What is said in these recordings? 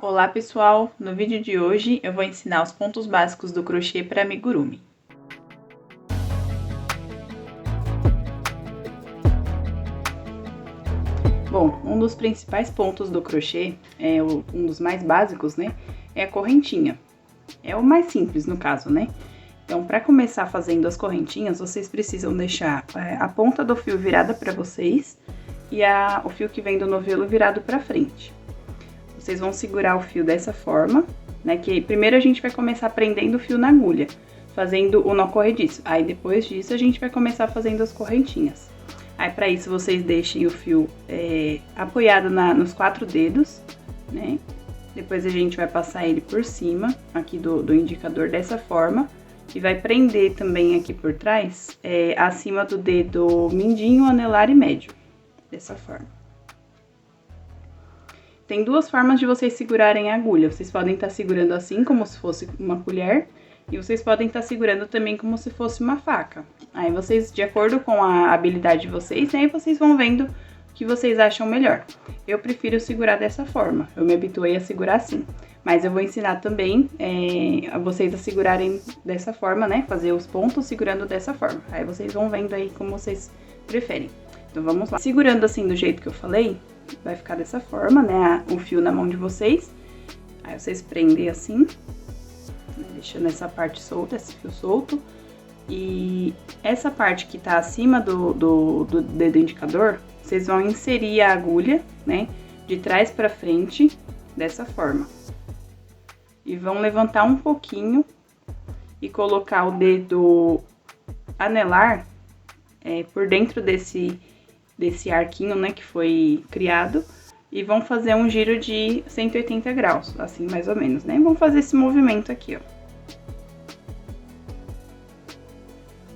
Olá pessoal, no vídeo de hoje eu vou ensinar os pontos básicos do crochê para amigurumi. Bom, um dos principais pontos do crochê, um dos mais básicos, né, é a correntinha. É o mais simples no caso, né? Então, para começar fazendo as correntinhas, vocês precisam deixar a ponta do fio virada para vocês e o fio que vem do novelo virado para frente. Vocês vão segurar o fio dessa forma, né? Que primeiro a gente vai começar prendendo o fio na agulha, fazendo o nó corrediço. Aí depois disso a gente vai começar fazendo as correntinhas. Aí para isso vocês deixem o fio apoiado nos 4 dedos, né? Depois a gente vai passar ele por cima aqui do indicador dessa forma. E vai prender também aqui por trás, acima do dedo mindinho, anelar e médio, dessa forma. Tem duas formas de vocês segurarem a agulha. Vocês podem estar segurando assim, como se fosse uma colher, e vocês podem estar segurando também como se fosse uma faca. Aí vocês, de acordo com a habilidade de vocês, né, vocês vão vendo o que vocês acham melhor. Eu prefiro segurar dessa forma, eu me habituei a segurar assim. Mas eu vou ensinar também a vocês a segurarem dessa forma, né, fazer os pontos segurando dessa forma. Aí vocês vão vendo aí como vocês preferem. Então vamos lá. Segurando assim do jeito que eu falei, vai ficar dessa forma, né, o fio na mão de vocês. Aí vocês prendem assim, né, deixando essa parte solta, esse fio solto. E essa parte que tá acima do dedo indicador, vocês vão inserir a agulha, né, de trás pra frente, dessa forma. E vão levantar um pouquinho e colocar o dedo anelar por dentro desse arquinho, né, que foi criado, e vão fazer um giro de 180 graus, assim, mais ou menos, né? Vão fazer esse movimento aqui, ó.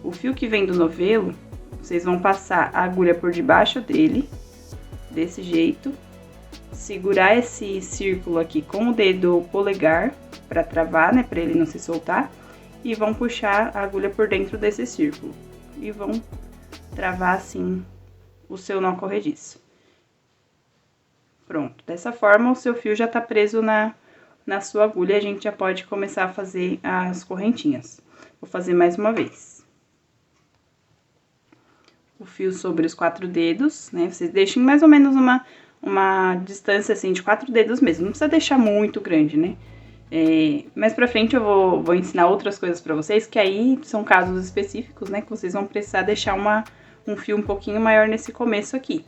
O fio que vem do novelo, vocês vão passar a agulha por debaixo dele, desse jeito, segurar esse círculo aqui com o dedo polegar, pra travar, né, pra ele não se soltar, e vão puxar a agulha por dentro desse círculo, e vão travar assim o seu nó corrediço. Pronto, dessa forma o seu fio já tá preso na sua agulha, a gente já pode começar a fazer as correntinhas. Vou fazer mais uma vez. O fio sobre os 4 dedos, né, vocês deixem mais ou menos uma distância assim de 4 dedos mesmo, não precisa deixar muito grande, né? Mais pra frente eu vou ensinar outras coisas pra vocês, que aí são casos específicos, né, que vocês vão precisar deixar um fio um pouquinho maior nesse começo aqui.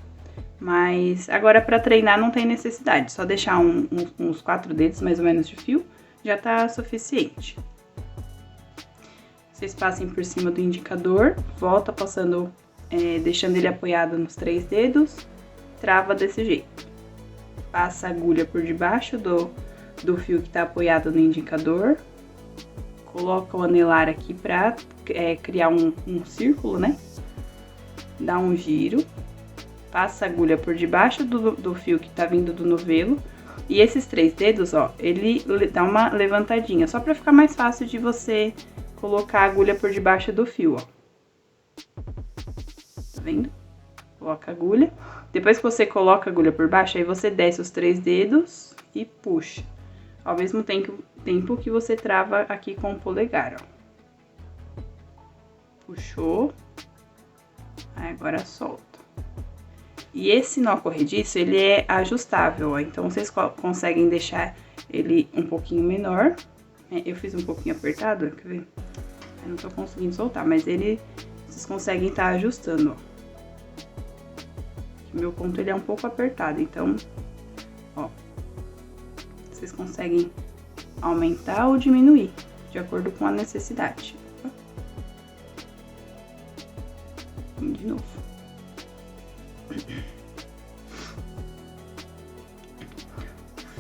Mas agora pra treinar não tem necessidade, só deixar uns 4 dedos mais ou menos de fio já tá suficiente. Vocês passem por cima do indicador, volta passando, deixando ele apoiado nos 3 dedos, trava desse jeito. Passa a agulha por debaixo do fio que tá apoiado no indicador, coloca o anelar aqui pra criar um círculo, né? Dá um giro, passa a agulha por debaixo do fio que tá vindo do novelo, e esses 3 dedos, ó, ele dá uma levantadinha, só pra ficar mais fácil de você colocar a agulha por debaixo do fio, ó. Tá vendo? Coloca a agulha. Depois que você coloca a agulha por baixo, aí você desce os 3 dedos e puxa. Ao mesmo tempo que você trava aqui com o polegar, ó. Puxou. Aí agora solta. E esse nó corrediço, ele é ajustável, ó. Então, vocês conseguem deixar ele um pouquinho menor. Eu fiz um pouquinho apertado, quer ver? Eu não tô conseguindo soltar, mas vocês conseguem estar ajustando, ó. O meu ponto, ele é um pouco apertado, então, ó. Vocês conseguem aumentar ou diminuir, de acordo com a necessidade. De novo.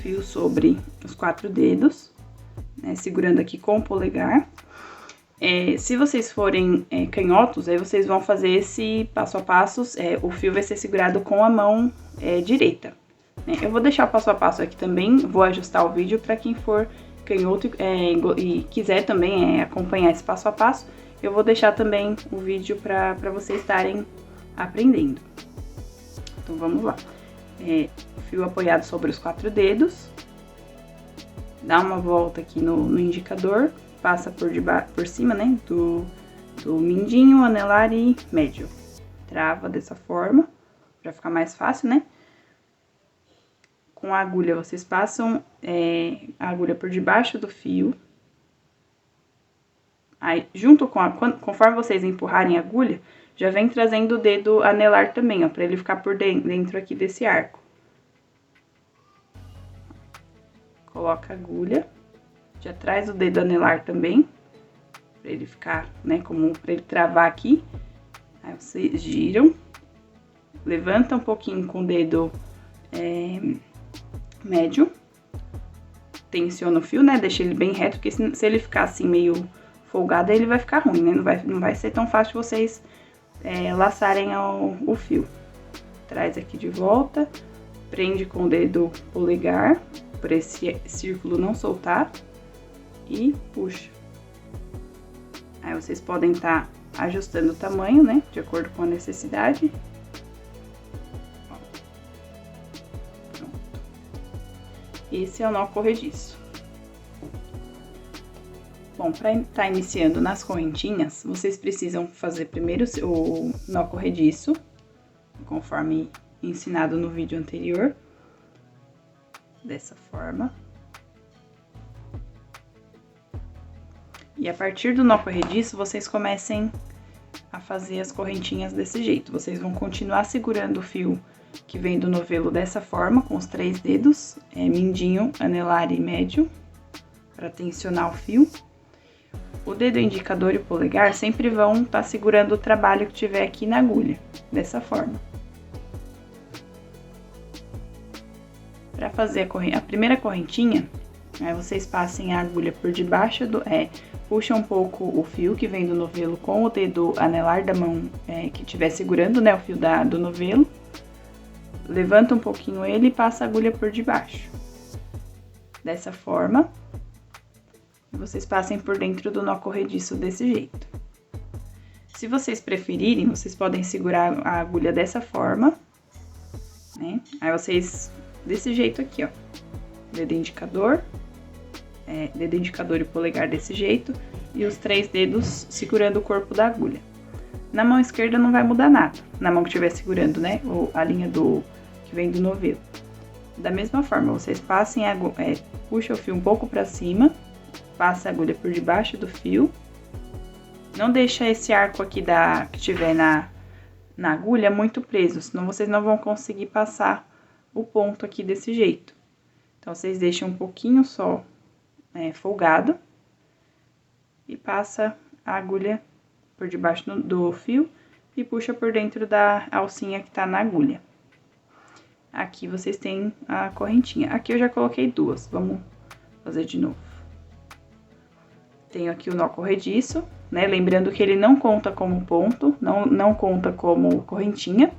Fio sobre os 4 dedos, né, segurando aqui com o polegar. Se vocês forem canhotos, aí vocês vão fazer esse passo a passo, o fio vai ser segurado com a mão direita. Eu vou deixar o passo a passo aqui também, vou ajustar o vídeo para quem for canhoto e quiser também acompanhar esse passo a passo, eu vou deixar também o vídeo para vocês estarem aprendendo. Então, vamos lá. O fio apoiado sobre os 4 dedos, dá uma volta aqui no indicador, passa por cima, né, do mindinho, anelar e médio. Trava dessa forma, pra ficar mais fácil, né? Com a agulha, vocês passam a agulha por debaixo do fio. Aí, conforme vocês empurrarem a agulha, já vem trazendo o dedo anelar também, ó, pra ele ficar por dentro aqui desse arco. Coloca a agulha, já traz o dedo anelar também, pra ele ficar, né, pra ele travar aqui. Aí vocês giram, levanta um pouquinho com o dedo médio, tensiona o fio, né, deixa ele bem reto, porque se ele ficar assim meio folgado, aí ele vai ficar ruim, né, não vai ser tão fácil vocês laçarem o fio. Traz aqui de volta, prende com o dedo polegar, por esse círculo não soltar, e puxa. Aí vocês podem estar ajustando o tamanho, né, de acordo com a necessidade. Pronto. Esse é o nó corrediço. Bom, para estar iniciando nas correntinhas, vocês precisam fazer primeiro o nó corrediço, conforme ensinado no vídeo anterior. Dessa forma. E a partir do nó corrediço, vocês comecem a fazer as correntinhas desse jeito. Vocês vão continuar segurando o fio que vem do novelo dessa forma, com os 3 dedos, mindinho, anelar e médio, para tensionar o fio. O dedo indicador e o polegar sempre vão estar segurando o trabalho que tiver aqui na agulha, dessa forma. Para fazer a primeira correntinha, vocês passem a agulha por debaixo puxa um pouco o fio que vem do novelo com o dedo anelar da mão que estiver segurando, né, o fio do novelo. Levanta um pouquinho ele e passa a agulha por debaixo. Dessa forma. Vocês passem por dentro do nó corrediço desse jeito. Se vocês preferirem, vocês podem segurar a agulha dessa forma, né? Aí vocês, desse jeito aqui, ó. Dedo indicador e polegar desse jeito, e os 3 dedos segurando o corpo da agulha. Na mão esquerda não vai mudar nada, na mão que estiver segurando, né, a linha que vem do novelo. Da mesma forma, vocês passem puxa o fio um pouco pra cima, passa a agulha por debaixo do fio. Não deixa esse arco aqui que tiver na agulha muito preso, senão vocês não vão conseguir passar o ponto aqui desse jeito. Então, vocês deixam um pouquinho só folgado e passa a agulha por debaixo do fio e puxa por dentro da alcinha que tá na agulha. Aqui vocês têm a correntinha. Aqui eu já coloquei 2, vamos fazer de novo. Tenho aqui o nó corrediço, né? Lembrando que ele não conta como ponto, não conta como correntinha.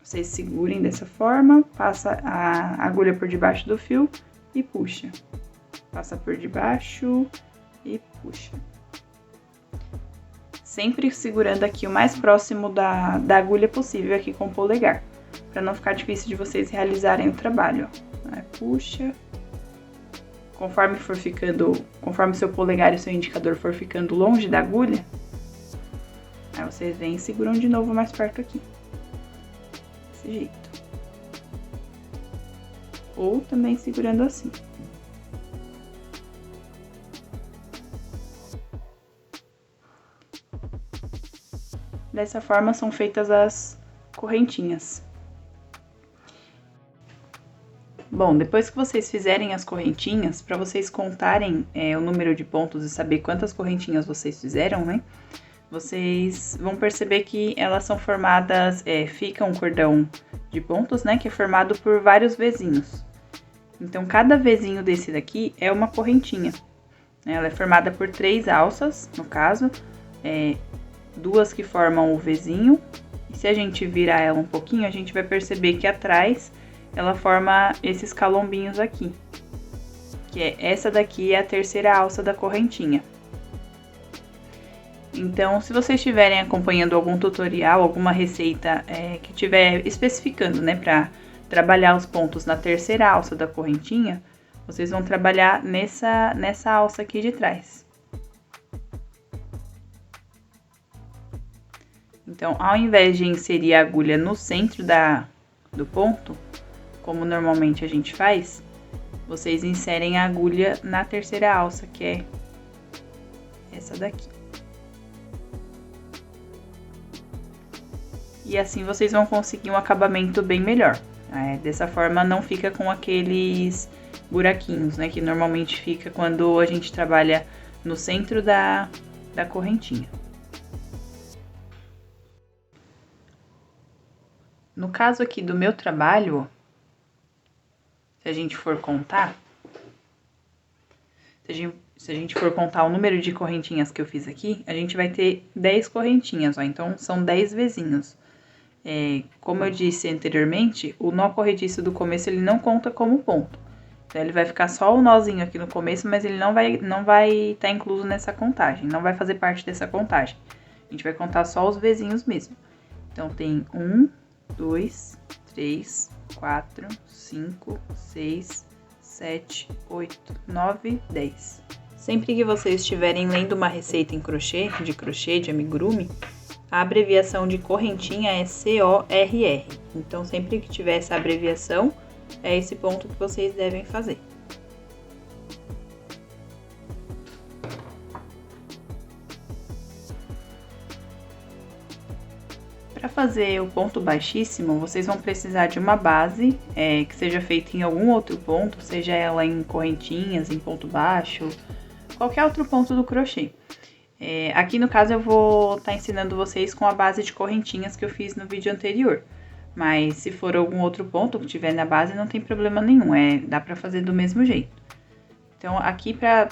Vocês segurem dessa forma, passa a agulha por debaixo do fio e puxa. Passa por debaixo e puxa. Sempre segurando aqui o mais próximo da agulha possível aqui com o polegar, para não ficar difícil de vocês realizarem o trabalho, ó. Aí, puxa. Conforme o seu polegar e o seu indicador for ficando longe da agulha, aí vocês vêm e seguram de novo mais perto aqui. Desse jeito. Ou também segurando assim. Dessa forma são feitas as correntinhas. Bom, depois que vocês fizerem as correntinhas, para vocês contarem o número de pontos e saber quantas correntinhas vocês fizeram, né? Vocês vão perceber que elas são formadas, fica um cordão de pontos, né? Que é formado por vários vezinhos. Então, cada vezinho desse daqui é uma correntinha. Ela é formada por 3 alças, no caso, 2 que formam o vezinho. E se a gente virar ela um pouquinho, a gente vai perceber que atrás ela forma esses calombinhos aqui, que essa daqui é a 3ª alça da correntinha. Então, se vocês estiverem acompanhando algum tutorial, alguma receita que estiver especificando, né, para trabalhar os pontos na 3ª alça da correntinha, vocês vão trabalhar nessa alça aqui de trás. Então, ao invés de inserir a agulha no centro do ponto, como normalmente a gente faz, vocês inserem a agulha na terceira alça, que é essa daqui. E assim vocês vão conseguir um acabamento bem melhor. Dessa forma não fica com aqueles buraquinhos, né, que normalmente fica quando a gente trabalha no centro da correntinha. No caso aqui do meu trabalho, se a gente for contar, se a gente for contar o número de correntinhas que eu fiz aqui, a gente vai ter 10 correntinhas, ó, então são 10 vezinhos. Como eu disse anteriormente, o nó corrediço do começo ele não conta como ponto. Então, ele vai ficar só o nozinho aqui no começo, mas ele não vai estar incluso nessa contagem, não vai fazer parte dessa contagem. A gente vai contar só os vezinhos mesmo. Então, tem 1, 2, 3, 4, 5, 6, 7, 8, 9, 10. Sempre que vocês estiverem lendo uma receita em crochê, de amigurumi, a abreviação de correntinha é CORR. Então, sempre que tiver essa abreviação, é esse ponto que vocês devem fazer. Para fazer o ponto baixíssimo, vocês vão precisar de uma base que seja feita em algum outro ponto, seja ela em correntinhas, em ponto baixo, qualquer outro ponto do crochê. Aqui no caso eu vou estar ensinando vocês com a base de correntinhas que eu fiz no vídeo anterior. Mas se for algum outro ponto que tiver na base, não tem problema nenhum, dá pra fazer do mesmo jeito. Então, aqui pra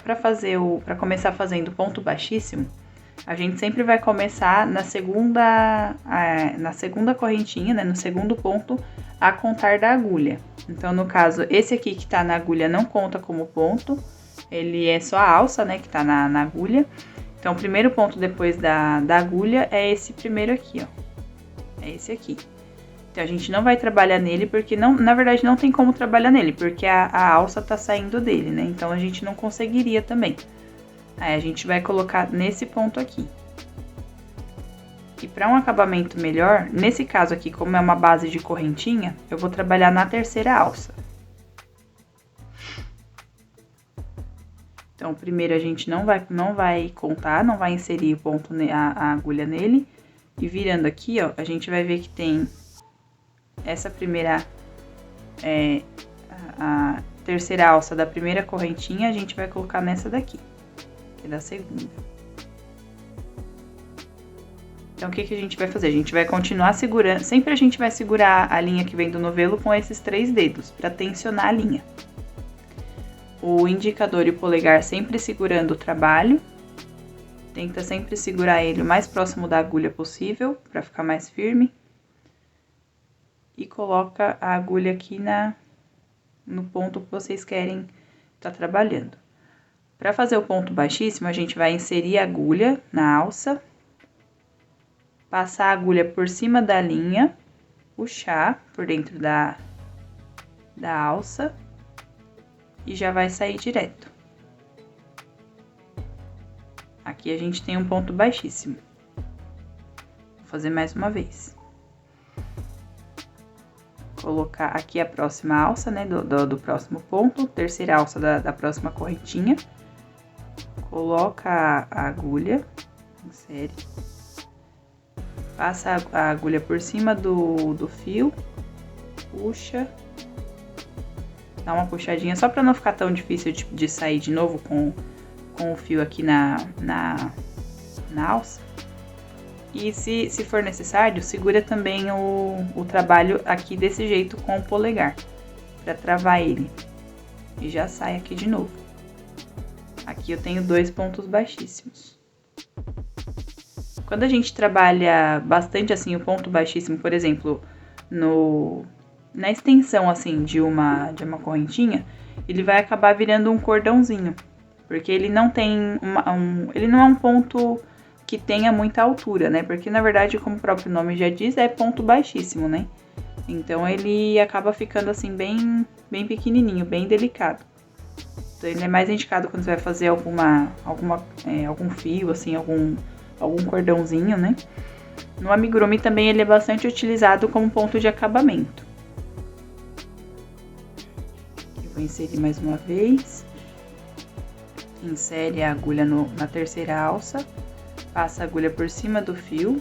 começar fazendo ponto baixíssimo, a gente sempre vai começar na segunda correntinha, né, no segundo ponto, a contar da agulha. Então, no caso, esse aqui que tá na agulha não conta como ponto, ele é só a alça, né, que tá na agulha. Então, o primeiro ponto depois da agulha é esse primeiro aqui, ó. É esse aqui. Então, a gente não vai trabalhar nele, porque na verdade não tem como trabalhar nele, porque a alça tá saindo dele, né? Então, a gente não conseguiria também. Aí, a gente vai colocar nesse ponto aqui. E para um acabamento melhor, nesse caso aqui, como é uma base de correntinha, eu vou trabalhar na terceira alça. Então, primeiro a gente não vai contar, não vai inserir o ponto, a agulha nele. E virando aqui, ó, a gente vai ver que tem essa primeira, a terceira alça da primeira correntinha, a gente vai colocar nessa daqui, que é da segunda. Então, o que a gente vai fazer? A gente vai continuar segurando, sempre a gente vai segurar a linha que vem do novelo com esses 3 dedos, para tensionar a linha. O indicador e o polegar sempre segurando o trabalho. Tenta sempre segurar ele o mais próximo da agulha possível, para ficar mais firme. E coloca a agulha aqui no ponto que vocês querem estar trabalhando. Para fazer o ponto baixíssimo, a gente vai inserir a agulha na alça, passar a agulha por cima da linha, puxar por dentro da alça e já vai sair direto. Aqui a gente tem um ponto baixíssimo. Vou fazer mais uma vez. Colocar aqui a próxima alça, né, do próximo ponto, terceira alça da próxima correntinha. Coloca a agulha, insere. Passa a agulha por cima do fio, puxa. Dá uma puxadinha, só para não ficar tão difícil de sair de novo com o fio aqui na alça. E se for necessário, segura também o trabalho aqui desse jeito com o polegar, para travar ele. E já sai aqui de novo. Aqui eu tenho 2 pontos baixíssimos. Quando a gente trabalha bastante assim o ponto baixíssimo, por exemplo, na extensão assim de uma correntinha, ele vai acabar virando um cordãozinho, porque ele não tem ele não é um ponto que tenha muita altura, né? Porque na verdade, como o próprio nome já diz, é ponto baixíssimo, né? Então ele acaba ficando assim bem pequenininho, bem delicado. Então, ele é mais indicado quando você vai fazer algum fio, assim, algum cordãozinho, né? No amigurumi também ele é bastante utilizado como ponto de acabamento. Eu vou inserir mais uma vez. Insere a agulha na terceira alça, passa a agulha por cima do fio,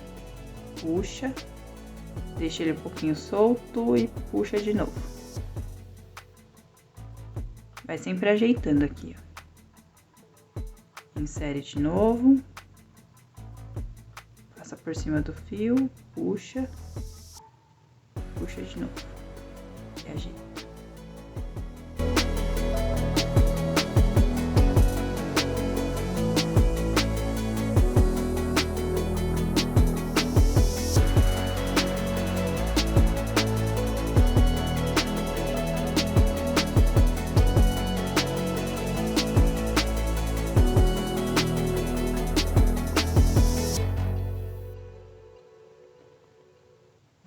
puxa, deixa ele um pouquinho solto e puxa de novo. Vai sempre ajeitando aqui, ó. Insere de novo, passa por cima do fio, puxa, puxa de novo e ajeita.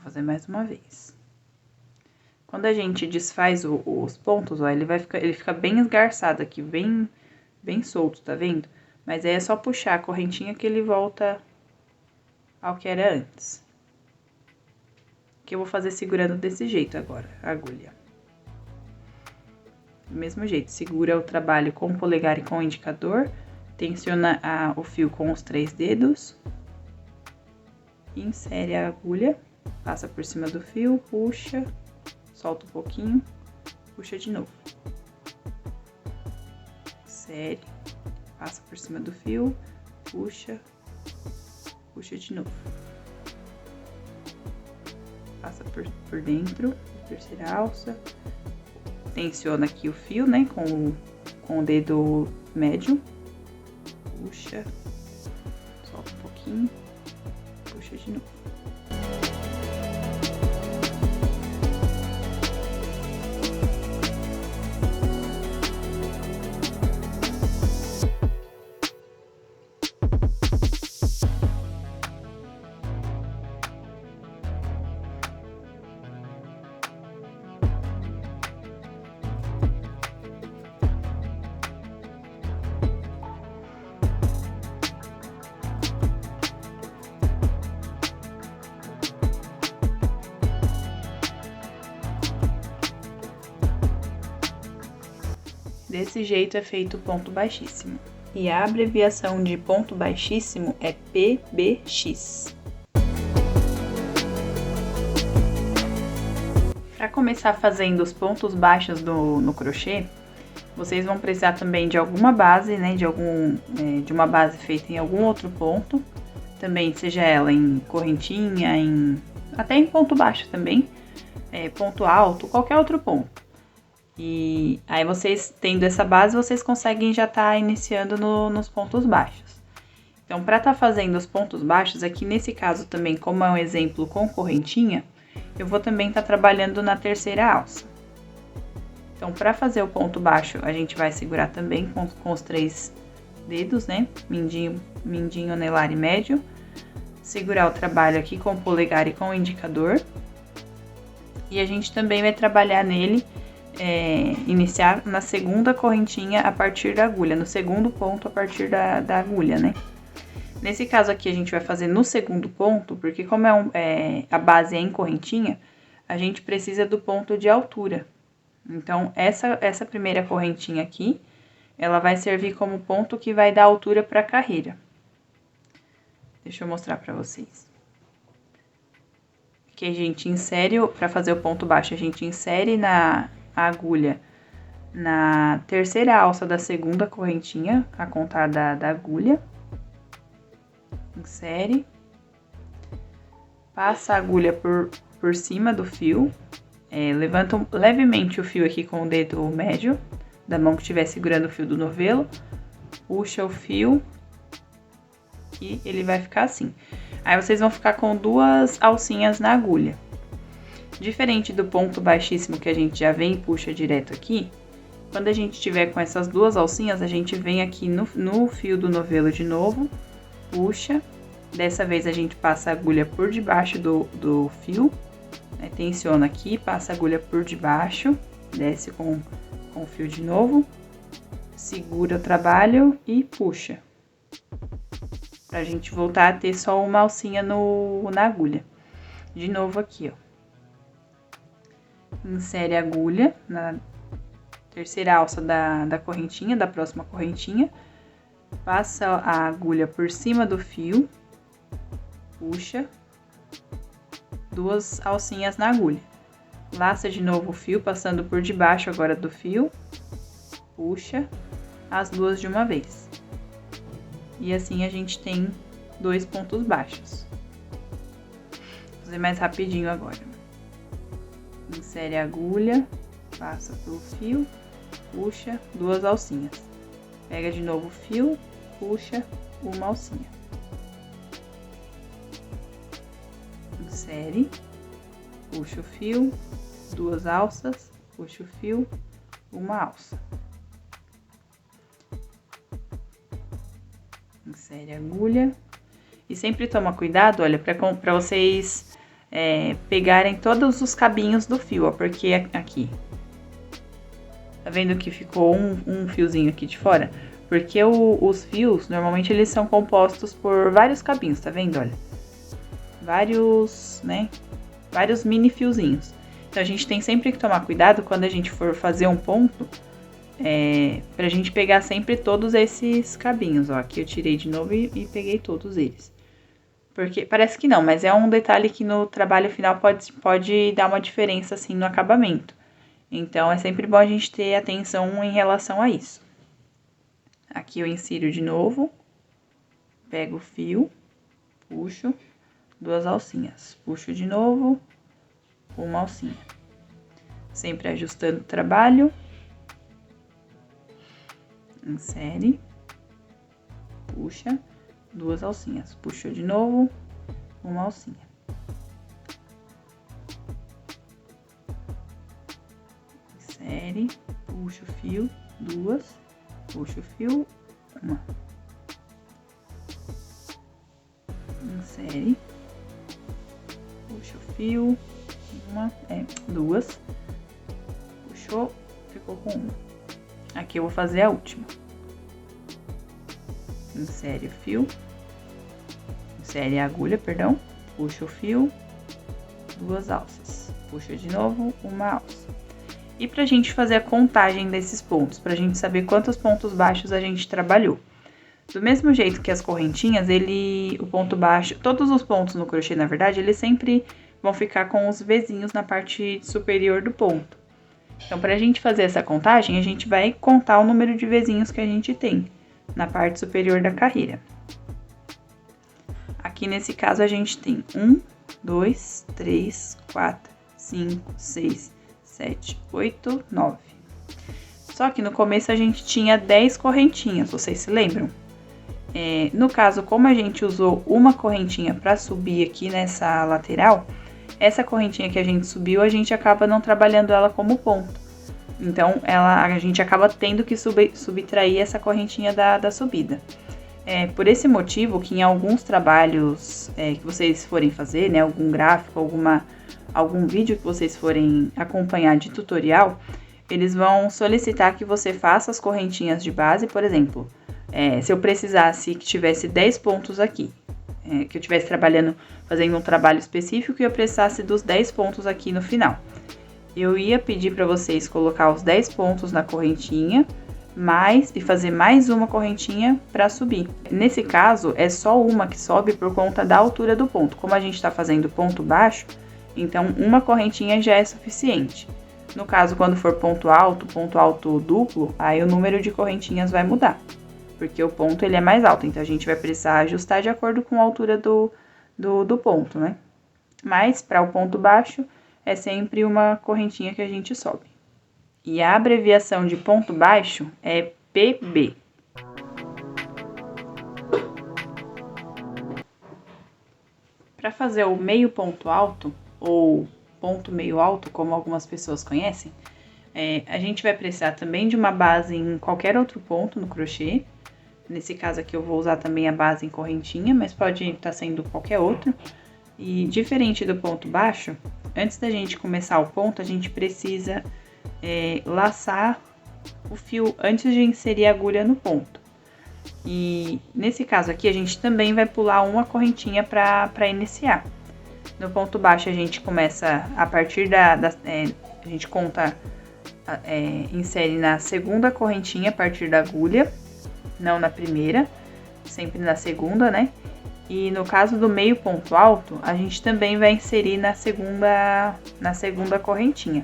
Fazer mais uma vez. Quando a gente desfaz os pontos, ó, ele fica bem esgarçado aqui, bem solto, tá vendo? Mas aí é só puxar a correntinha que ele volta ao que era antes. Que eu vou fazer segurando desse jeito agora, a agulha. Do mesmo jeito, segura o trabalho com o polegar e com o indicador, tensiona o fio com os 3 dedos, insere a agulha. Passa por cima do fio, puxa, solta um pouquinho, puxa de novo. Insere, passa por cima do fio, puxa, puxa de novo. Passa por dentro, terceira alça. Tensiona aqui o fio, né, com o dedo médio. Puxa, solta um pouquinho, puxa de novo. Desse jeito é feito o ponto baixíssimo. E a abreviação de ponto baixíssimo é PBX. Para começar fazendo os pontos baixos no crochê, vocês vão precisar também de alguma base, né, de uma base feita em algum outro ponto, também seja ela em correntinha, até em ponto baixo também, ponto alto, qualquer outro ponto. E aí vocês, tendo essa base, vocês conseguem já estar iniciando nos pontos baixos. Então, para estar fazendo os pontos baixos, aqui nesse caso também, como é um exemplo com correntinha, eu vou também estar trabalhando na terceira alça. Então, para fazer o ponto baixo, a gente vai segurar também com os 3 dedos, né? Mindinho, anelar e médio. Segurar o trabalho aqui com o polegar e com o indicador. E a gente também vai trabalhar nele, iniciar na segunda correntinha a partir da agulha, no segundo ponto a partir da agulha, né? Nesse caso aqui, a gente vai fazer no segundo ponto, porque como a base é em correntinha, a gente precisa do ponto de altura. Então, essa primeira correntinha aqui, ela vai servir como ponto que vai dar altura para a carreira. Deixa eu mostrar para vocês. Aqui a gente insere, para fazer o ponto baixo, a gente insere a agulha na terceira alça da segunda correntinha, a contar da agulha. Insere. Passa a agulha por cima do fio. Levanta levemente o fio aqui com o dedo médio da mão que estiver segurando o fio do novelo. Puxa o fio e ele vai ficar assim. Aí vocês vão ficar com 2 alcinhas na agulha. Diferente do ponto baixíssimo que a gente já vem e puxa direto aqui, quando a gente tiver com essas 2 alcinhas, a gente vem aqui no fio do novelo de novo, puxa. Dessa vez a gente passa a agulha por debaixo do fio, né? Tensiona aqui, passa a agulha por debaixo, desce com o fio de novo, segura o trabalho e puxa. Pra gente voltar a ter só uma alcinha na agulha. De novo aqui, ó. Insere a agulha na terceira alça da correntinha, da próxima correntinha. Passa a agulha por cima do fio. Puxa. 2 alcinhas na agulha. Laça de novo o fio, passando por debaixo agora do fio. Puxa as 2 de uma vez. E assim a gente tem 2 pontos baixos. Vou fazer mais rapidinho agora. Insere a agulha, passa pelo fio, puxa 2 alcinhas. Pega de novo o fio, puxa uma alcinha. Insere, puxa o fio, 2 alças, puxa o fio, uma alça. Insere a agulha. E sempre toma cuidado, olha, pra vocês pegarem todos os cabinhos do fio, ó, porque aqui, tá vendo que ficou um fiozinho aqui de fora? Porque os fios, normalmente, eles são compostos por vários cabinhos, tá vendo, olha? Vários, né, vários mini fiozinhos. Então, a gente tem sempre que tomar cuidado quando a gente for fazer um ponto, pra gente pegar sempre todos esses cabinhos, ó. Aqui eu tirei de novo e peguei todos eles. Porque parece que não, mas é um detalhe que no trabalho final pode dar uma diferença, assim, no acabamento. Então, é sempre bom a gente ter atenção em relação a isso. Aqui eu insiro de novo, pego o fio, puxo, 2 alcinhas. Puxo de novo, uma alcinha. Sempre ajustando o trabalho. Insere, puxa, 2 alcinhas. Puxou de novo, uma alcinha. Insere, puxa o fio, 2, puxa o fio, uma. Insere, puxa o fio, uma, 2, puxou, ficou com uma. Aqui eu vou fazer a última. Insere o fio, insere a agulha, perdão, puxa o fio, 2 alças, puxa de novo, uma alça. E pra gente fazer a contagem desses pontos, pra gente saber quantos pontos baixos a gente trabalhou. Do mesmo jeito que as correntinhas, o ponto baixo, todos os pontos no crochê, na verdade, eles sempre vão ficar com os Vzinhos na parte superior do ponto. Então, pra gente fazer essa contagem, a gente vai contar o número de Vzinhos que a gente tem na parte superior da carreira. Aqui nesse caso a gente tem 1, 2, 3, 4, 5, 6, 7, 8, 9. Só que no começo a gente tinha 10 correntinhas, vocês se lembram? No caso, como a gente usou uma correntinha para subir aqui nessa lateral, essa correntinha que a gente subiu, a gente acaba não trabalhando ela como ponto. Então, a gente acaba tendo que subtrair essa correntinha da subida. Por esse motivo que em alguns trabalhos que vocês forem fazer, né, algum gráfico, algum vídeo que vocês forem acompanhar de tutorial, eles vão solicitar que você faça as correntinhas de base, por exemplo, se eu precisasse que tivesse 10 pontos aqui, que eu estivesse fazendo um trabalho específico e eu precisasse dos 10 pontos aqui no final. Eu ia pedir para vocês colocar os 10 pontos na correntinha, e fazer mais uma correntinha para subir. Nesse caso, é só uma que sobe por conta da altura do ponto. Como a gente está fazendo ponto baixo, então uma correntinha já é suficiente. No caso, quando for ponto alto duplo, aí o número de correntinhas vai mudar, porque o ponto ele é mais alto, então a gente vai precisar ajustar de acordo com a altura do ponto, né? Mas, para o ponto baixo, é sempre uma correntinha que a gente sobe. E a abreviação de ponto baixo é PB. Para fazer o meio ponto alto, ou ponto meio alto, como algumas pessoas conhecem, a gente vai precisar também de uma base em qualquer outro ponto no crochê. Nesse caso aqui eu vou usar também a base em correntinha, mas pode estar sendo qualquer outro. E diferente do ponto baixo, antes da gente começar o ponto, a gente precisa laçar o fio antes de inserir a agulha no ponto. E nesse caso aqui, a gente também vai pular uma correntinha para iniciar. No ponto baixo, a gente começa a partir a gente conta, insere na segunda correntinha a partir da agulha, não na primeira, sempre na segunda, né? E no caso do meio ponto alto, a gente também vai inserir na segunda correntinha.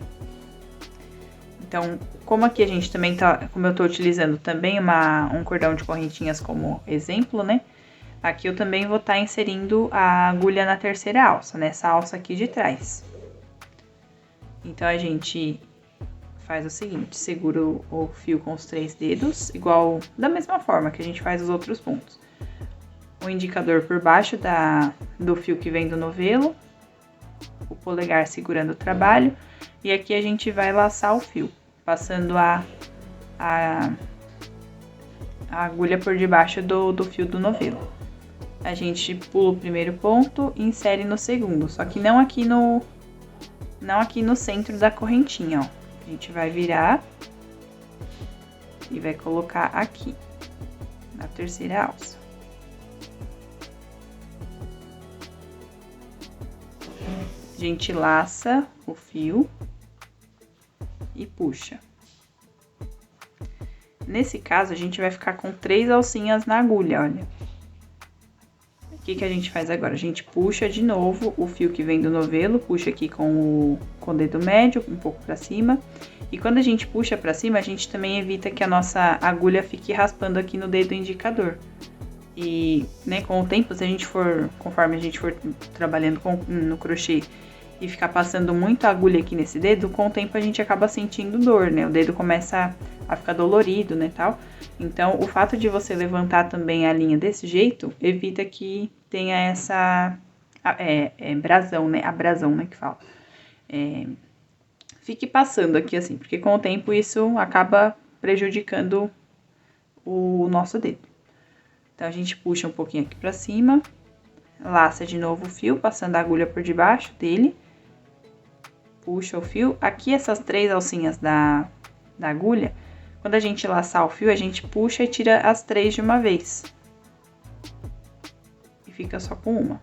Então, como aqui a gente também tá, como eu tô utilizando também um cordão de correntinhas como exemplo, né? Aqui eu também vou estar inserindo a agulha na terceira alça, nessa alça aqui de trás. Então, a gente faz o seguinte, segura o fio com os 3 dedos, igual, da mesma forma que a gente faz os outros pontos. O indicador por baixo do fio que vem do novelo, o polegar segurando o trabalho, e aqui a gente vai laçar o fio, passando a agulha por debaixo do fio do novelo. A gente pula o primeiro ponto e insere no segundo, só que não aqui no centro da correntinha, ó. A gente vai virar e vai colocar aqui, na terceira alça. A gente laça o fio e puxa. Nesse caso, a gente vai ficar com 3 alcinhas na agulha, olha. O que a gente faz agora? A gente puxa de novo o fio que vem do novelo, puxa aqui com o dedo médio, um pouco pra cima. E quando a gente puxa pra cima, a gente também evita que a nossa agulha fique raspando aqui no dedo indicador. E, né, com o tempo, conforme a gente for trabalhando no crochê e ficar passando muito a agulha aqui nesse dedo, com o tempo a gente acaba sentindo dor, né? O dedo começa a ficar dolorido, né, tal. Então, o fato de você levantar também a linha desse jeito, evita que tenha essa brasão, né? Abrasão, né, que fala. Fique passando aqui assim, porque com o tempo isso acaba prejudicando o nosso dedo. Então, a gente puxa um pouquinho aqui pra cima, laça de novo o fio, passando a agulha por debaixo dele, puxa o fio. Aqui, essas 3 alcinhas da agulha, quando a gente laçar o fio, a gente puxa e tira as 3 de uma vez. E fica só com uma.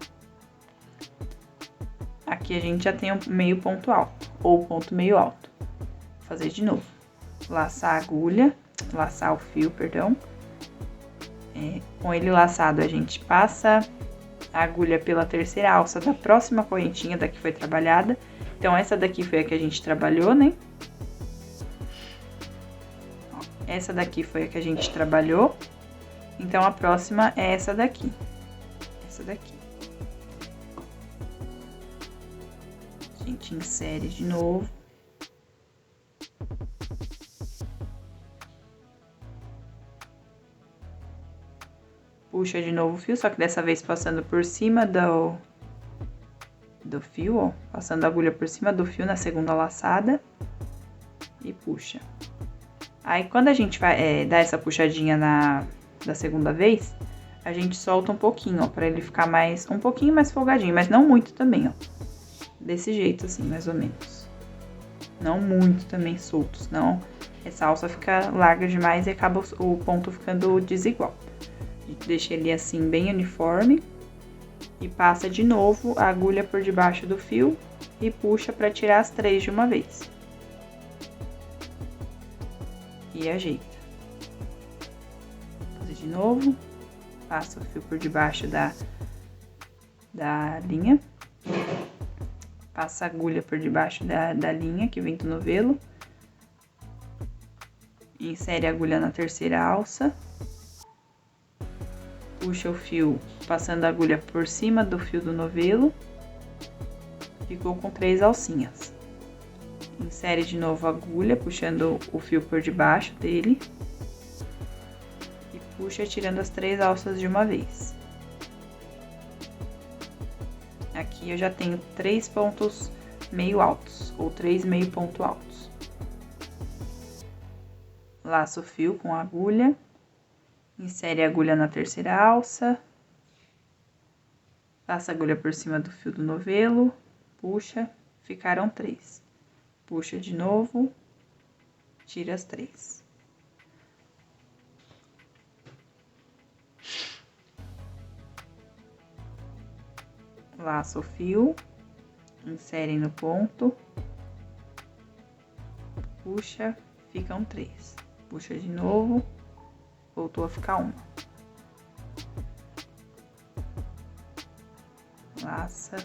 Aqui a gente já tem um meio ponto alto, ou ponto meio alto. Vou fazer de novo. Laçar a agulha, laçar o fio, perdão. Com ele laçado, a gente passa a agulha pela terceira alça da próxima correntinha da que foi trabalhada. Então, essa daqui foi a que a gente trabalhou, né? Essa daqui foi a que a gente trabalhou. Então, a próxima é essa daqui. Essa daqui. A gente insere de novo. Puxa de novo o fio, só que dessa vez passando por cima do fio, ó. Passando a agulha por cima do fio na segunda laçada. E puxa. Aí, quando a gente vai dar essa puxadinha da segunda vez, a gente solta um pouquinho, ó, pra ele ficar um pouquinho mais folgadinho, mas não muito também, ó. Desse jeito, assim, mais ou menos. Não muito também solto, senão essa alça fica larga demais e acaba o ponto ficando desigual. A gente deixa ele assim, bem uniforme. E passa de novo a agulha por debaixo do fio e puxa pra tirar as 3 de uma vez. E ajeita. Vou fazer de novo. Passa o fio por debaixo da linha. Passa a agulha por debaixo da linha que vem do novelo. Insere a agulha na terceira alça. Puxa o fio passando a agulha por cima do fio do novelo. Ficou com 3 alcinhas. Insere de novo a agulha, puxando o fio por debaixo dele. E puxa tirando as 3 alças de uma vez. Aqui eu já tenho 3 pontos meio altos, ou 3 meio ponto altos. Laço o fio com a agulha. Insere a agulha na terceira alça. Passa a agulha por cima do fio do novelo. Puxa, ficaram 3. Puxa de novo, tira as 3. laça o fio, insere no ponto, puxa, ficam 3. Puxa de novo, voltou a ficar uma. Laça,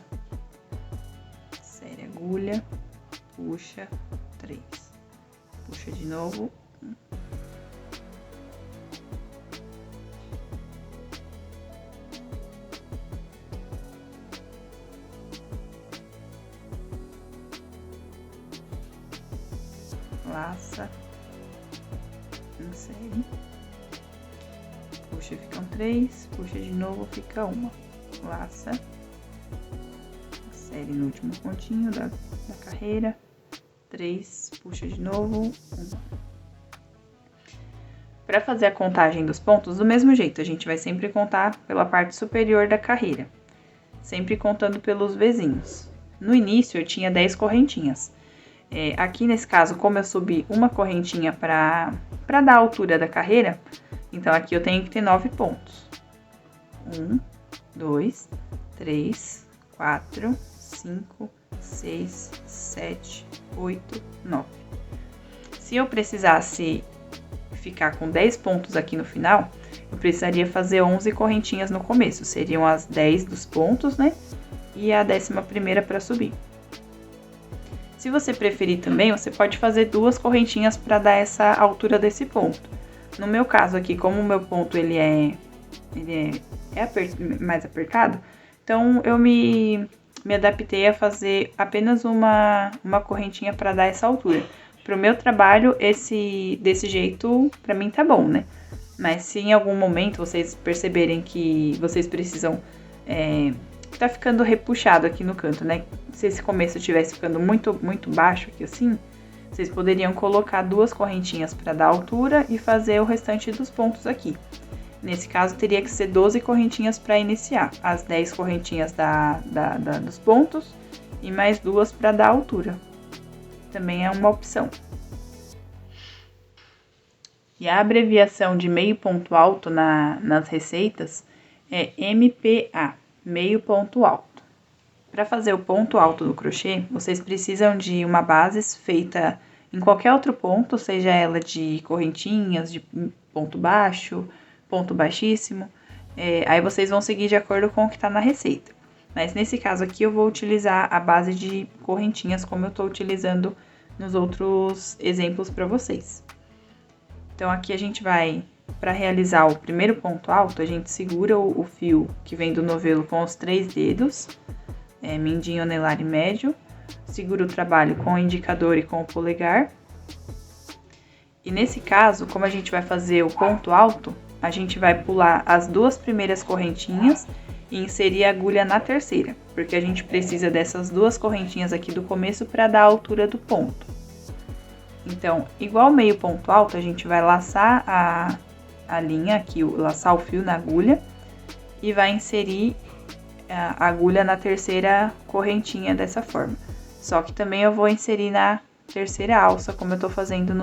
insere a agulha, puxa, 3. Puxa de novo. Laça, insere, puxa, ficam 3, puxa de novo, fica uma. Laça, insere no último pontinho da carreira, 3, puxa de novo, uma. Para fazer a contagem dos pontos, do mesmo jeito, a gente vai sempre contar pela parte superior da carreira, sempre contando pelos vizinhos. No início, eu tinha 10 correntinhas. Aqui nesse caso, como eu subi uma correntinha para dar a altura da carreira, então aqui eu tenho que ter 9 pontos. 1, 2, 3, 4, 5, 6, 7, 8, 9. Se eu precisasse ficar com 10 pontos aqui no final, eu precisaria fazer 11 correntinhas no começo. Seriam as 10 dos pontos, né? E a 11ª para subir. Se você preferir também, você pode fazer 2 correntinhas para dar essa altura desse ponto. No meu caso aqui, como o meu ponto ele é mais apertado, então eu me adaptei a fazer apenas uma correntinha para dar essa altura. Para o meu trabalho, desse jeito, para mim tá bom, né? Mas se em algum momento vocês perceberem que vocês precisam... tá ficando repuxado aqui no canto, né? Se esse começo estivesse ficando muito, muito baixo aqui assim, vocês poderiam colocar 2 correntinhas para dar altura e fazer o restante dos pontos aqui. Nesse caso, teria que ser 12 correntinhas para iniciar. As 10 correntinhas dos pontos e mais 2 para dar altura. Também é uma opção. E a abreviação de meio ponto alto nas receitas é MPA. Meio ponto alto. Para fazer o ponto alto do crochê, vocês precisam de uma base feita em qualquer outro ponto, seja ela de correntinhas, de ponto baixo, ponto baixíssimo. Aí vocês vão seguir de acordo com o que está na receita. Mas nesse caso aqui eu vou utilizar a base de correntinhas como eu estou utilizando nos outros exemplos para vocês. Então aqui a gente vai... Para realizar o primeiro ponto alto, a gente segura o fio que vem do novelo com os 3 dedos, mindinho, anelar e médio. Segura o trabalho com o indicador e com o polegar. E nesse caso, como a gente vai fazer o ponto alto, a gente vai pular as 2 primeiras correntinhas e inserir a agulha na terceira, porque a gente precisa dessas 2 correntinhas aqui do começo para dar a altura do ponto. Então, igual meio ponto alto, a gente vai laçar a linha aqui, laçar o fio na agulha e vai inserir a agulha na terceira correntinha dessa forma. Só que também eu vou inserir na terceira alça, como eu tô fazendo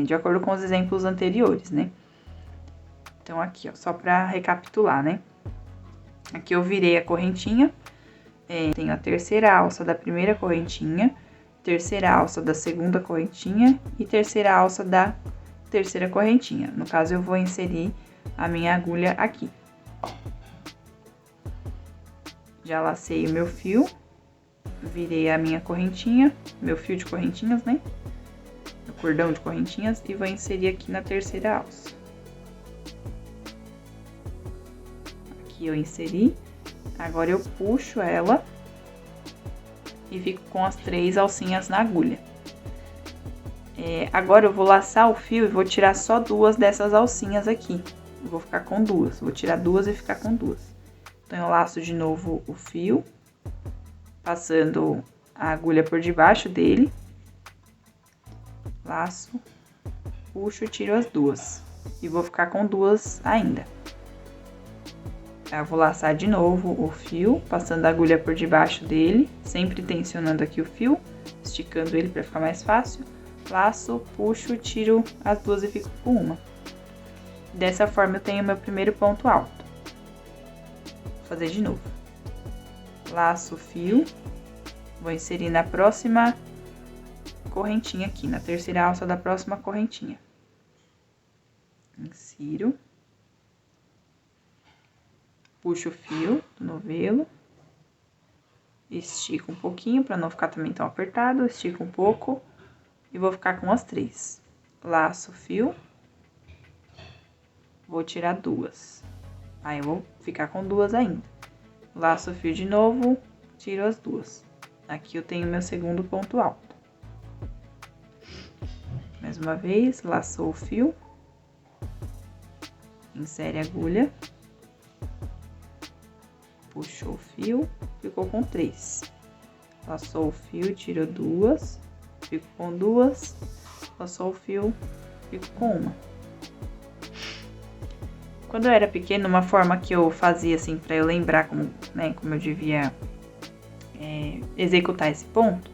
de acordo com os exemplos anteriores, né? Então aqui, ó, só pra recapitular, né? Aqui eu virei a correntinha, tenho a terceira alça da primeira correntinha, terceira alça da segunda correntinha e terceira alça da terceira correntinha. No caso, eu vou inserir a minha agulha aqui. Já lacei o meu fio, virei a minha correntinha, meu fio de correntinhas, né? Meu cordão de correntinhas e vou inserir aqui na terceira alça. Aqui eu inseri, agora eu puxo ela e fico com as 3 alcinhas na agulha. Agora eu vou laçar o fio e vou tirar só 2 dessas alcinhas aqui. Eu vou ficar com 2, vou tirar 2 e ficar com 2. Então, eu laço de novo o fio, passando a agulha por debaixo dele. Laço, puxo e tiro as 2. E vou ficar com 2 ainda. Eu vou laçar de novo o fio, passando a agulha por debaixo dele, sempre tensionando aqui o fio, esticando ele para ficar mais fácil. Laço, puxo, tiro as 2 e fico com uma. Dessa forma eu tenho meu primeiro ponto alto. Vou fazer de novo. laço o fio, vou inserir na próxima correntinha aqui, na terceira alça da próxima correntinha. Insiro. Puxo o fio do novelo. Estico um pouquinho, pra não ficar também tão apertado, estico um pouco. E vou ficar com as 3. Laço o fio. Vou tirar 2. Aí, eu vou ficar com 2 ainda. Laço o fio de novo, tiro as 2. Aqui eu tenho meu segundo ponto alto. Mais uma vez, laçou o fio. Insere a agulha. Puxou o fio, ficou com 3. Laçou o fio, tirou 2. Fico com 2. Laçou o fio, fico com 1. Quando eu era pequena, uma forma que eu fazia assim pra eu lembrar como eu devia executar esse ponto,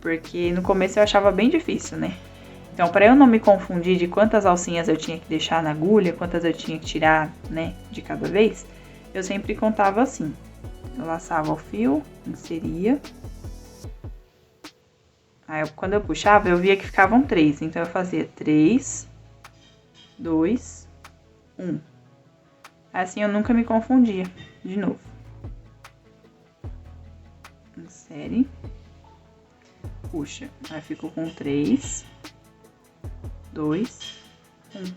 porque no começo eu achava bem difícil, né? Então, para eu não me confundir de quantas alcinhas eu tinha que deixar na agulha, quantas eu tinha que tirar, né, de cada vez, eu sempre contava assim. Eu laçava o fio, inseria. Aí, quando eu puxava, eu via que ficavam 3. Então, eu fazia 3, 2, 1. Assim, eu nunca me confundia. De novo. Insere. Puxa. Aí, ficou com 3, 2, 1.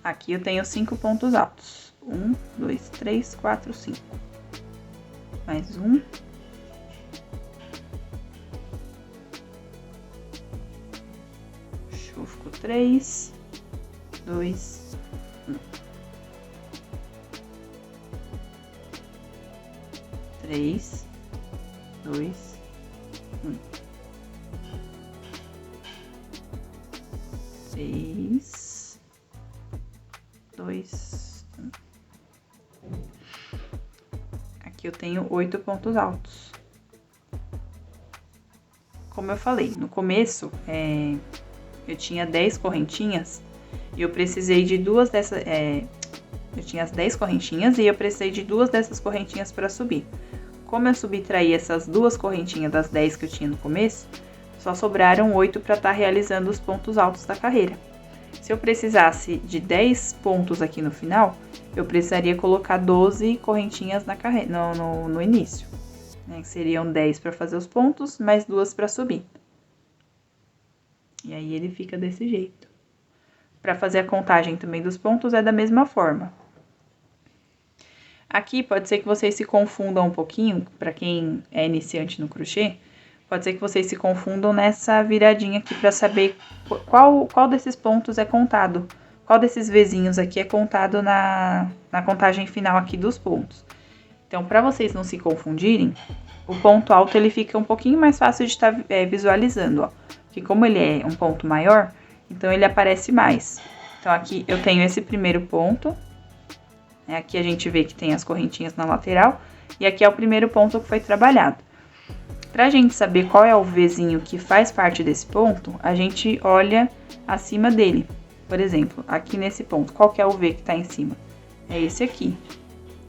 Aqui eu tenho 5 pontos altos. 1, 2, 3, 4, 5. Mais um. Puxou, ficou 3, 2, 1. 3, 2, 1. 3, 2, 1. Aqui eu tenho 8 pontos altos. Como eu falei, no começo, eu tinha 10 correntinhas e eu precisei de 2 dessas... eu tinha as 10 correntinhas e eu precisei de 2 dessas correntinhas para subir. Como eu subtraí essas 2 correntinhas das 10 que eu tinha no começo, só sobraram 8 para estar realizando os pontos altos da carreira. Se eu precisasse de 10 pontos aqui no final, eu precisaria colocar 12 correntinhas na carreira, no início. Né? Seriam 10 para fazer os pontos, mais 2 para subir. E aí ele fica desse jeito. Para fazer a contagem também dos pontos é da mesma forma. Aqui pode ser que vocês se confundam um pouquinho, para quem é iniciante no crochê, pode ser que vocês se confundam nessa viradinha aqui para saber qual desses pontos é contado, qual desses Vzinhos aqui é contado na contagem final aqui dos pontos. Então, para vocês não se confundirem, o ponto alto ele fica um pouquinho mais fácil de estar visualizando, ó. Porque como ele é um ponto maior, então ele aparece mais. Então, aqui eu tenho esse primeiro ponto. Aqui a gente vê que tem as correntinhas na lateral. E aqui é o primeiro ponto que foi trabalhado. Pra gente saber qual é o Vzinho que faz parte desse ponto, a gente olha acima dele. Por exemplo, aqui nesse ponto, qual que é o V que tá em cima? É esse aqui.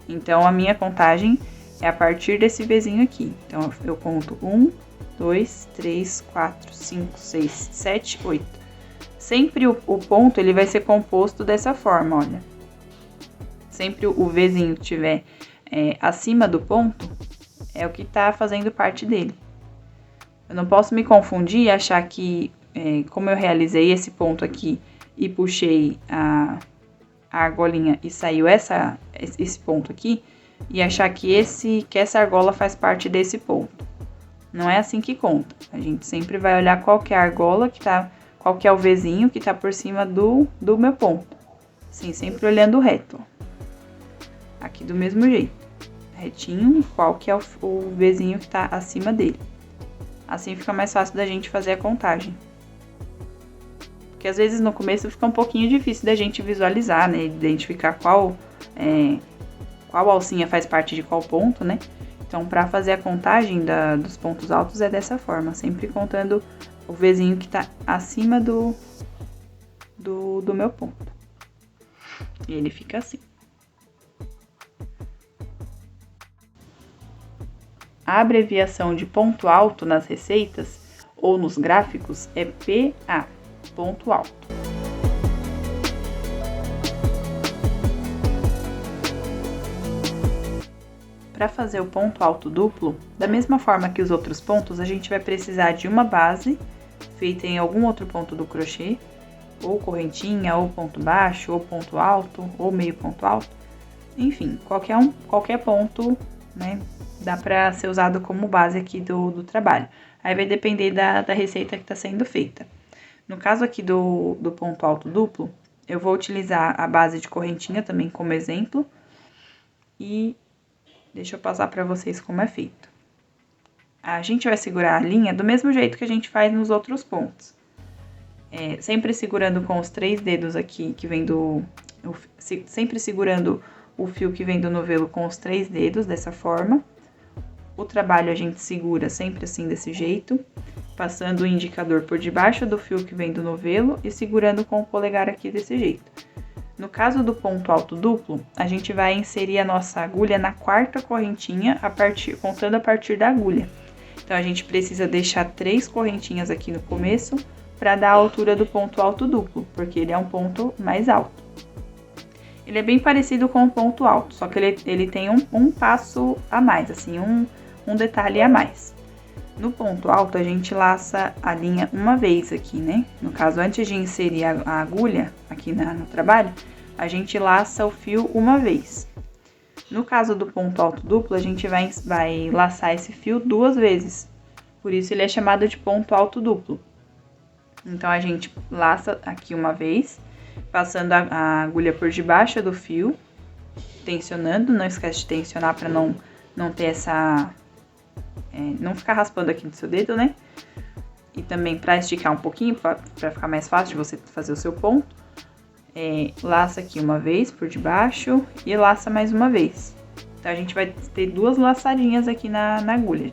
Então, a minha contagem é a partir desse Vzinho aqui. Então, eu conto 1, 2, 3, 4, 5, 6, 7, 8. Sempre o ponto, ele vai ser composto dessa forma, olha. Sempre o Vzinho que tiver acima do ponto, é o que tá fazendo parte dele. Eu não posso me confundir e achar que, como eu realizei esse ponto aqui e puxei a argolinha e saiu esse ponto aqui, e achar que essa argola faz parte desse ponto. Não é assim que conta. A gente sempre vai olhar qual que é a argola, qual que é o Vzinho que tá por cima do meu ponto. Assim, sempre olhando reto. Aqui do mesmo jeito. Retinho, qual que é o Vzinho que tá acima dele. Assim fica mais fácil da gente fazer a contagem. Porque às vezes no começo fica um pouquinho difícil da gente visualizar, né? Identificar qual alcinha faz parte de qual ponto, né? Então, para fazer a contagem dos pontos altos é dessa forma, sempre contando o Vzinho que tá acima do meu ponto. E ele fica assim. A abreviação de ponto alto nas receitas ou nos gráficos é PA, ponto alto. Para fazer o ponto alto duplo, da mesma forma que os outros pontos, a gente vai precisar de uma base feita em algum outro ponto do crochê, ou correntinha, ou ponto baixo, ou ponto alto, ou meio ponto alto. Enfim, qualquer ponto, né, dá para ser usado como base aqui do trabalho. Aí vai depender da receita que está sendo feita. No caso aqui do ponto alto duplo, eu vou utilizar a base de correntinha também como exemplo. E deixa eu passar para vocês como é feito. A gente vai segurar a linha do mesmo jeito que a gente faz nos outros pontos. Sempre segurando com os 3 dedos aqui que vem sempre segurando o fio que vem do novelo com os 3 dedos, dessa forma. O trabalho a gente segura sempre assim, desse jeito, passando o indicador por debaixo do fio que vem do novelo e segurando com o polegar aqui desse jeito. No caso do ponto alto duplo, a gente vai inserir a nossa agulha na 4ª correntinha, contando a partir da agulha. Então, a gente precisa deixar 3 correntinhas aqui no começo para dar a altura do ponto alto duplo, porque ele é um ponto mais alto. Ele é bem parecido com o ponto alto, só que ele tem um passo a mais, assim, um detalhe a mais. No ponto alto, a gente laça a linha uma vez aqui, né? No caso, antes de inserir a agulha aqui no trabalho, a gente laça o fio uma vez. No caso do ponto alto duplo, a gente vai laçar esse fio 2 vezes. Por isso, ele é chamado de ponto alto duplo. Então, a gente laça aqui uma vez, passando a agulha por debaixo do fio, tensionando. Não esquece de tensionar para não ter essa... não ficar raspando aqui no seu dedo, né? E também para esticar um pouquinho, para ficar mais fácil de você fazer o seu ponto. Laça aqui uma vez por debaixo e laça mais uma vez. Então, a gente vai ter 2 laçadinhas aqui na agulha.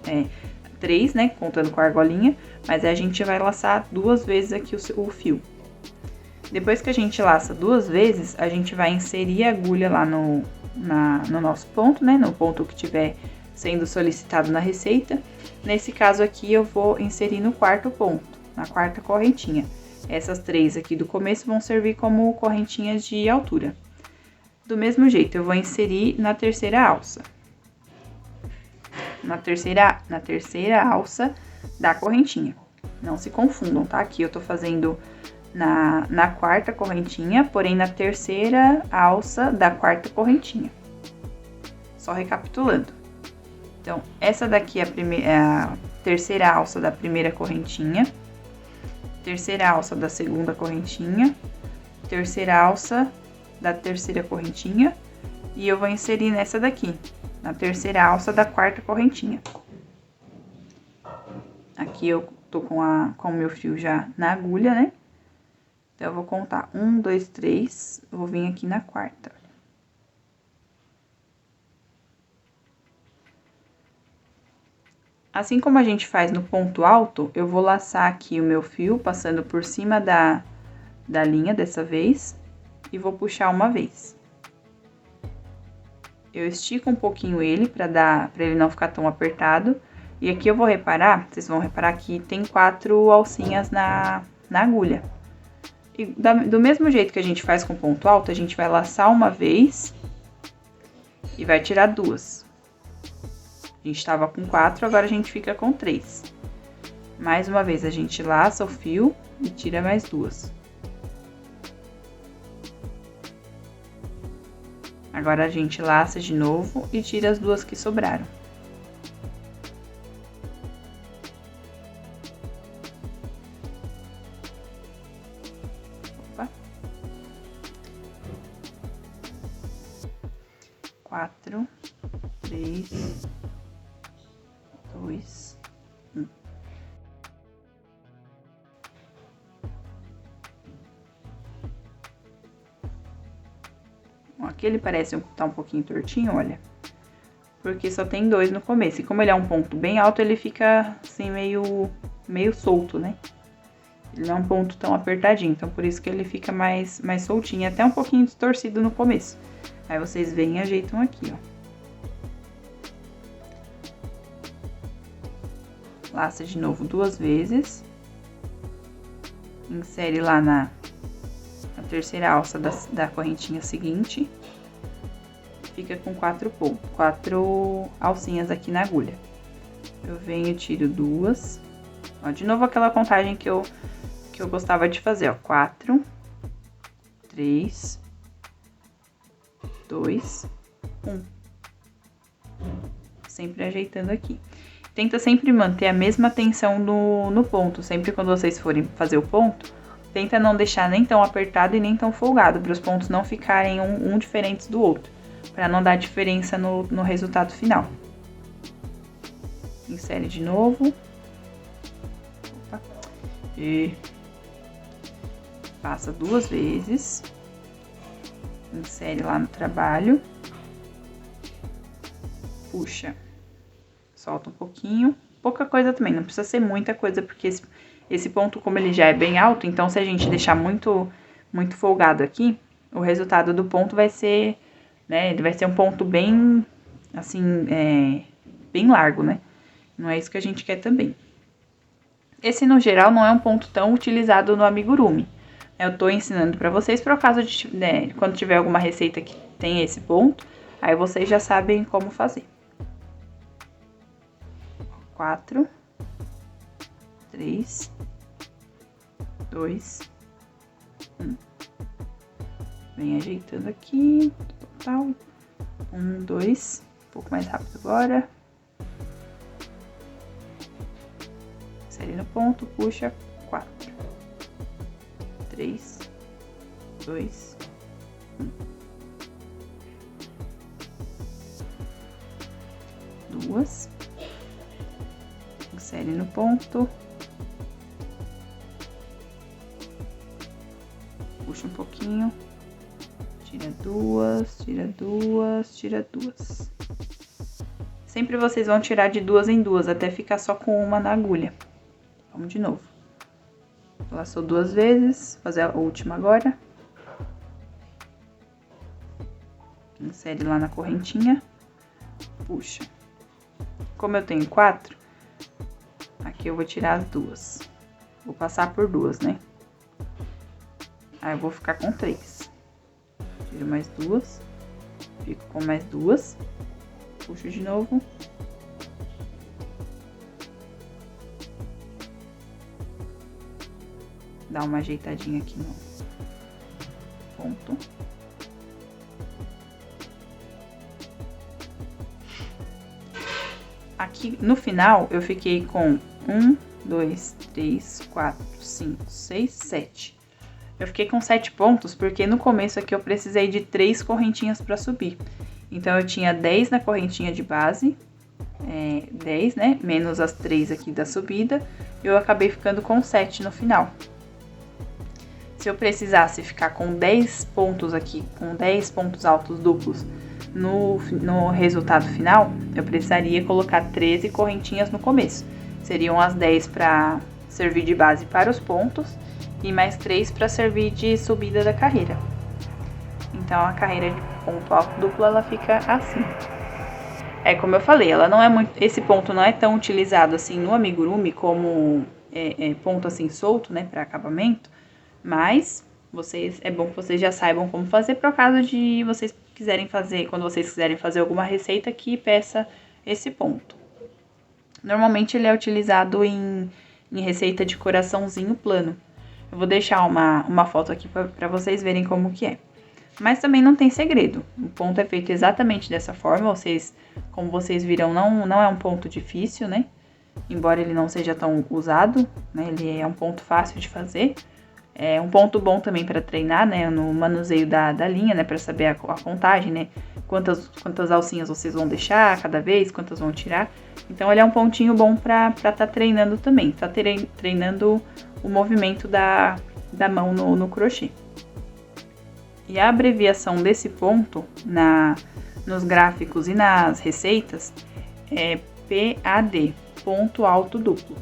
3, né? Contando com a argolinha, mas a gente vai laçar 2 vezes aqui o fio. Depois que a gente laça 2 vezes, a gente vai inserir a agulha lá no nosso ponto, né? No ponto que tiver sendo solicitado na receita. Nesse caso aqui, eu vou inserir no 4º ponto, na 4ª correntinha. Essas 3 aqui do começo vão servir como correntinhas de altura. Do mesmo jeito, eu vou inserir na 3ª alça. Na terceira alça da correntinha. Não se confundam, tá? Aqui eu tô fazendo na 4ª correntinha, porém na 3ª alça da 4ª correntinha. Só recapitulando. Então, essa daqui é a 3ª alça da 1ª correntinha, 3ª alça da 2ª correntinha, 3ª alça da 3ª correntinha, e eu vou inserir nessa daqui, na 3ª alça da 4ª correntinha. Aqui eu tô com o meu fio já na agulha, né? Então, eu vou contar 1, 2, 3, eu vou vir aqui na 4ª. Assim como a gente faz no ponto alto, eu vou laçar aqui o meu fio, passando por cima da linha dessa vez, e vou puxar uma vez. Eu estico um pouquinho ele, para ele não ficar tão apertado. E aqui eu vou reparar, vocês vão reparar que tem 4 alcinhas na agulha. E do mesmo jeito que a gente faz com ponto alto, a gente vai laçar uma vez e vai tirar 2. A gente estava com 4, agora a gente fica com 3. Mais uma vez, a gente laça o fio e tira mais 2. Agora, a gente laça de novo e tira as 2 que sobraram. Opa. 4, 3... 2, 1. Bom, aqui ele parece tá um pouquinho tortinho, olha. Porque só tem 2 no começo. E como ele é um ponto bem alto, ele fica assim meio solto, né? Ele não é um ponto tão apertadinho, então por isso que ele fica mais soltinho, até um pouquinho distorcido no começo. Aí vocês vêm e ajeitam aqui, ó. Laça de novo 2 vezes. Insere lá na terceira alça da correntinha seguinte. Fica com 4 alcinhas aqui na agulha. Eu venho e tiro 2. Ó, de novo aquela contagem que eu gostava de fazer, ó. 4, 3, 2, 1. Sempre ajeitando aqui. Tenta sempre manter a mesma tensão no ponto. Sempre quando vocês forem fazer o ponto, tenta não deixar nem tão apertado e nem tão folgado, para os pontos não ficarem um diferentes do outro, para não dar diferença no resultado final. Insere de novo. Opa. E passa 2 vezes. Insere lá no trabalho. Puxa. Solta um pouquinho. Pouca coisa também, não precisa ser muita coisa, porque esse ponto, como ele já é bem alto, então se a gente deixar muito folgado aqui, o resultado do ponto vai ser, né, ele vai ser um ponto bem, assim, bem largo, né? Não é isso que a gente quer também. Esse, no geral, não é um ponto tão utilizado no amigurumi. Eu tô ensinando pra vocês, por causa de, né, quando tiver alguma receita que tem esse ponto, aí vocês já sabem como fazer. 4, 3, 2, 1. Vem ajeitando aqui, total. 1, 2, um pouco mais rápido agora. Insere no ponto, puxa, 4, 3, 2, 1. 2. Insere no ponto. Puxa um pouquinho. Tira 2, tira 2, tira 2. Sempre vocês vão tirar de 2 em 2, até ficar só com uma na agulha. Vamos de novo. Laçou 2 vezes, fazer a última agora. Insere lá na correntinha. Puxa. Como eu tenho 4, aqui eu vou tirar as 2. Vou passar por 2, né? Aí eu vou ficar com 3. Tiro mais 2. Fico com mais 2. Puxo de novo. Dá uma ajeitadinha aqui no ponto. Aqui no final eu fiquei com 1, 2, 3, 4, 5, 6, 7. Eu fiquei com 7 pontos porque no começo aqui eu precisei de 3 correntinhas para subir. Então eu tinha 10 na correntinha de base, 10, né? Menos as 3 aqui da subida. Eu acabei ficando com 7 no final. Se eu precisasse ficar com 10 pontos aqui, com 10 pontos altos duplos no resultado final, eu precisaria colocar 13 correntinhas no começo. Seriam as 10 para servir de base para os pontos e mais 3 para servir de subida da carreira. Então a carreira de ponto alto duplo ela fica assim. Como eu falei, ela não é muito, esse ponto não é tão utilizado assim no amigurumi como ponto assim solto, né, para acabamento, mas é bom que vocês já saibam como fazer por causa de vocês quiserem fazer, quando vocês quiserem fazer alguma receita que peça esse ponto. Normalmente ele é utilizado em receita de coraçãozinho plano. Eu vou deixar uma foto aqui para vocês verem como que é. Mas também não tem segredo. O ponto é feito exatamente dessa forma. Como vocês viram, não é um ponto difícil, né? Embora ele não seja tão usado, né? Ele é um ponto fácil de fazer. É um ponto bom também para treinar, né? No manuseio da linha, né? Para saber a contagem, né? Quantas alcinhas vocês vão deixar cada vez, quantas vão tirar. Então, ele é um pontinho bom para tá treinando também. Tá treinando o movimento da mão no crochê. E a abreviação desse ponto nos gráficos e nas receitas é PAD, ponto alto duplo.